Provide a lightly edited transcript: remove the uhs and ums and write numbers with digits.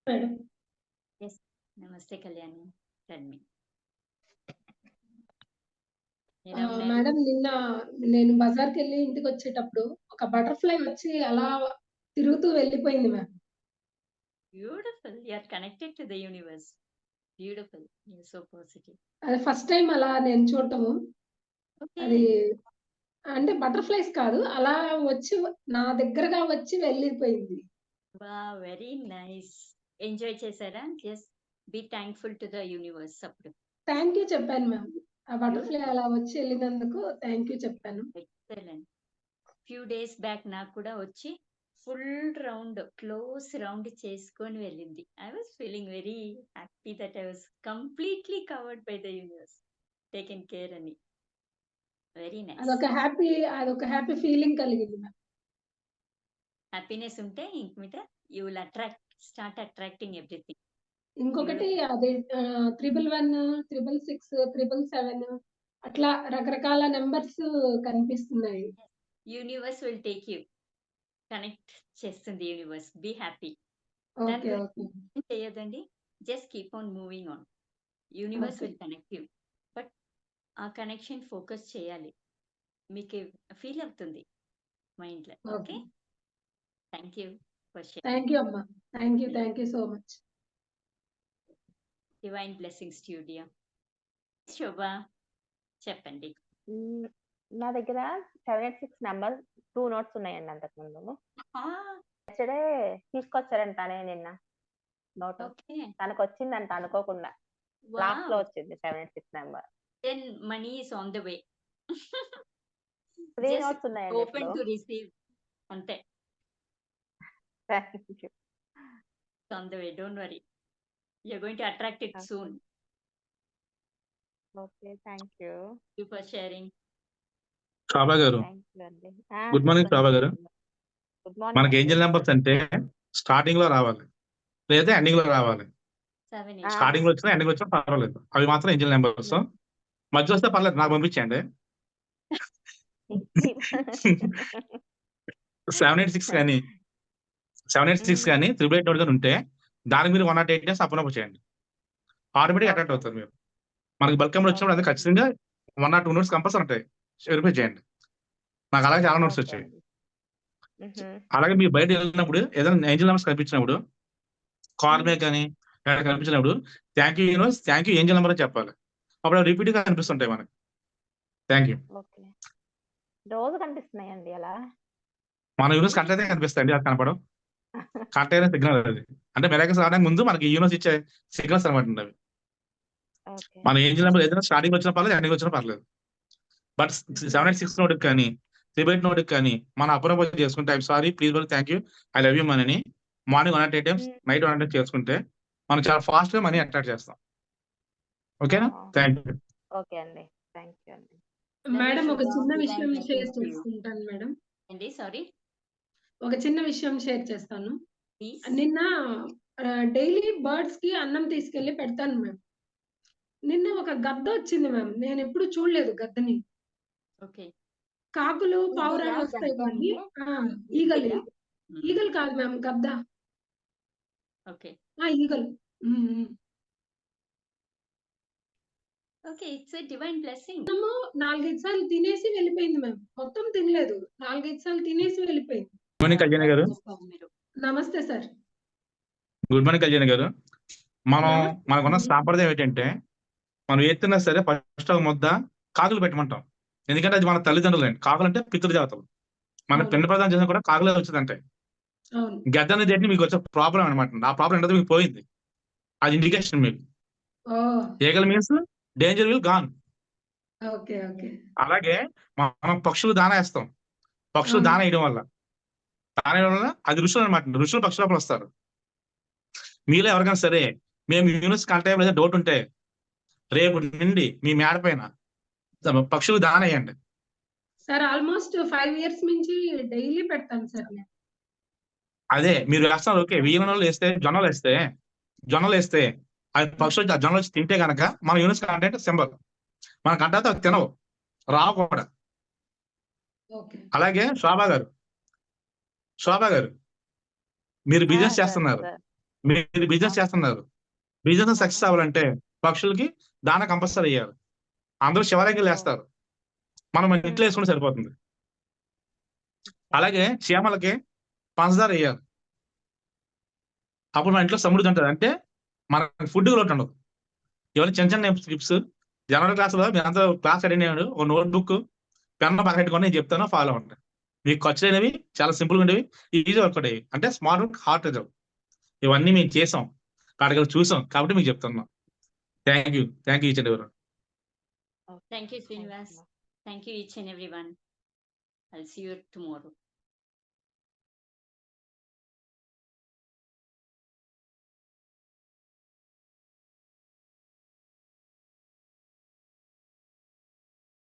Madam. Yes. నమస్తే Kalyani. రడ్మి. Madam నిన్న నేను బజార్కి వెళ్ళి ఇంటికి వచ్చేటప్పుడు ఒక బటర్ఫ్లై వచ్చి అలా తిరుగుతూ వెళ్ళిపోయింది ma'am. Beautiful. You are connected to the universe. Beautiful. You are so positive. అది ఫస్ట్ టైం అలా నేను చూడటము. అది అంటే బటర్ఫ్లైస్ కాదు, అలా వచ్చి నా దగ్గరగా వచ్చి వెళ్ళిపోయింది. Very nice. ఎంజాయ్ చేశారా? Just be thankful to the universe. అప్పుడు థ్యాంక్ యూ చెప్పాను మ్యామ్. ఆ బటర్ఫ్లై అలా వచ్చి వెళ్ళినందుకు థ్యాంక్ యూ చెప్పాను. ఎక్సలెంట్. ఫ్యూ డేస్ బ్యాక్ నాకు కూడా వచ్చి ఫుల్ రౌండ్ క్లోజ్ రౌండ్ చేసుకొని వెళ్ళింది. I was feeling very happy that I was completely covered by the universe, taken care అని. Very nice. అదొక హ్యాపీ ఫీలింగ్ కలిగింది మ్యామ్. హ్యాపీనెస్ ఉంటే ఇంక మీద you will start attracting everything. ఇంకొకటి అది 111, 666, 777 అట్లా రకరకాల నెంబర్స్ కనిపిస్తున్నాయి. Universe will take you, connect చేస్తుంది యూనివర్స్. Be happy. చేయదండి, just keep on moving on. Universe will connect you. But ఆ కనెక్షన్ ఫోకస్ చేయాలి, మీకు ఫీల్ అవుతుంది మైండ్ లో. Okay, thank you for sharing. Thank you అమ్మా. Thank you so much. Divine blessings to you dear. Shobha చెప్పండి. నా దగ్గర 786 నెంబర్ 2 నోట్స్ ఉన్నాయండి. అంతకుముందు ఎస్టర్డే తీసుకొచ్చారంటానే నిన్న నోట్. తనకు వచ్చిందంట అనుకోకుండా. లాస్ట్ లో వచ్చింది 786 number. Then money is on the way. 3 notes ఉన్నాయండి. ఓపెన్ టు రిసీవ్ అంతే. Thank you. On the way, don't worry. You're going to attract it soon. Okay, thank you. Thank you for sharing. శోభా గారు, good morning. శోభా గారు, మనకి Angel numbers అంటే starting లో రావాలి లేదా ending లో రావాలి. స్టార్టింగ్ లో వచ్చినా ఎండింగ్ వచ్చినా పర్వాలేదు, అవి మాత్రం ఏంజల్ నెంబర్స్. మధ్య వస్తే పర్లేదు, నాకు పంపించండి. 786 కానీ 388 నోట్ కానీ ఉంటే దానికి మీరు 108 డేస్ అప్రూవ్ చేయండి. ఆటోమేటిక్ అట్రాక్ట్ అవుతారు మీరు. మనకి బల్క్ నెంబర్ వచ్చినప్పుడు అది ఖచ్చితంగా 1 or 2 నోట్స్ కంపల్సరీ ఉంటాయి, వెరిఫై చేయండి. నాకు అలాగే చాలా నోట్స్ వచ్చాయి. అలాగే మీరు బయట వెళ్ళినప్పుడు ఏదైనా ఏంజల్ నెంబర్స్ కనిపించినప్పుడు, కాల్ మే కానీ కనిపించినప్పుడు thank you universe, thank you Angel number అని చెప్పాలి. అప్పుడు రిపీట్ గా కనిపిస్తుంటాయి మనకి. Thank you. రోజు కనిపిస్తున్నాయండి అలా. మన యూనివర్స్ కరెక్ట్ అయితే కనిపిస్తాయండి, అది కనపడం కరెక్ట్ అయిన సిగ్నల్. అది అంటే మెరాకిల్స్ రావడానికి ముందు మనకి యూనివర్స్ ఇచ్చే సిగ్నల్స్ అనమాట అవి. మన ఏంజల్ నెంబర్ ఏదైనా స్టార్టింగ్ వచ్చినా పర్లేదు, ఎండింగ్ వచ్చినా పర్లేదు. బట్ 786 నోటికి కానీ 388 నోటికి కానీ మనం అప్రూవ్ చేసుకుంటే I'm sorry, please well, thank you, I love you money morning 108 times, night 108 చేసుకుంటే మనం చాలా ఫాస్ట్ గా మనీ అట్రాక్ట్ చేస్తాం. ఓకేనా? Thank you. ఓకే అండి, థ్యాంక్ యూ అండి. మేడం ఒక చిన్న విషయం షేర్ చేసుకుంటాను మేడం. అండి సారీ, ఒక చిన్న విషయం షేర్ చేస్తాను. నిన్న డైలీ బర్డ్స్ కి అన్నం తీసుకెళ్లి పెడతాను మ్యామ్. నిన్న ఒక గద్ద వచ్చింది మ్యామ్, నేను ఎప్పుడు చూడలేదు గద్దని. కాకులు పావురాలు వస్తాయి కానీ ఈగలు కాదు మ్యామ్, గద్ద. ఈగలు. Okay, it's a divine blessing. 4-5 సార్లు తినేసి వెళ్ళిపోయింది మ్యామ్. మొత్తం తినలేదు, 4-5 సార్లు తినేసి వెళ్ళిపోయింది. గుడ్ మార్నింగ్ కళ్యాణి గారు. నమస్తే సార్. గుడ్ మార్నింగ్ కళ్యాణి గారు. మనకున్న సాంప్రదాయం ఏంటంటే, మనం ఎత్తున్నా సరే ఫస్ట్ ఒక ముద్ద కాకులు పెట్టమంటాం. ఎందుకంటే అది మన తల్లిదండ్రులు అండి. కాకులు అంటే పితృదేవతలు. మన పిండ ప్రదానం చేసినా కూడా కాకులే వచ్చిందంటే. గద్ద అనేది ఏంటి మీకు వచ్చే ప్రాబ్లం అనమాట. ఆ ప్రాబ్లం ఏంటో మీకు పోయింది, అది ఇండికేషన్ మీకు. Eagle means danger will gone. అలాగే మనం పక్షులు దానా వేస్తాం. పక్షులు దానా వేయడం వల్ల అది ఋషులు అనమాట. ఋషులు పక్షుల లోపల వస్తారు. మీలో ఎవరికైనా సరే మేము యూనివర్స్ కాంటాక్ట్ లేదా డౌట్ ఉంటే రేపు నుండి మీ మేడ పైన పక్షులు దాన వేయండి సార్. ఆల్మోస్ట్ 5 years నుంచి డైలీ పెడతాను సార్. అదే మీరు వేస్తున్నారు. ఓకే, వీణలు వేస్తే జొన్నలు వేస్తే అది పక్షులు జొన్నలు వచ్చి తింటే కనుక మన యూనివర్స్ కాంటాక్ట్ సింబల్. మన కంటే అవి తినవు, రావు కూడా. అలాగే శోభా గారు, మీరు బిజినెస్ చేస్తున్నారు. మీరు బిజినెస్ చేస్తున్నారు, బిజినెస్ సక్సెస్ అవ్వాలంటే పక్షులకి దాన కంపల్సరీ వేయాలి. అందరూ శివాలయంకి వేస్తారు, మనం మన ఇంట్లో వేసుకుంటే సరిపోతుంది. అలాగే చీమలకి పంచదార వేయాలి, అప్పుడు మన ఇంట్లో సమృద్ధి ఉంటుంది. అంటే మనకి ఫుడ్ లోటు ఉండదు. ఇవన్నీ చిన్న చిన్న టిప్స్. జనరల్ క్లాసులో మీరు అంతా క్లాస్ అటెండ్ అయ్యాడు, ఒక నోట్బుక్ పెన్ పక్కన పెట్టుకొని నేను చెప్తాను, ఫాలో అవ్వండి. మీకు ఖర్చు అయినవి చాలా సింపుల్గా ఉండేవి, ఈజీ వర్క్ అయ్యేవి. అంటే స్మార్ట్ వర్క్, హార్ట్ రిజర్వ్ ఇవన్నీ మేము చేసాం, కాడగలు చూసాం కాబట్టి మీకు చెప్తున్నాం. థ్యాంక్ యూ ఈచ్ అండ్ ఎవరి. Thank you, Srinivas. Thank you, each and everyone. I'll see you tomorrow.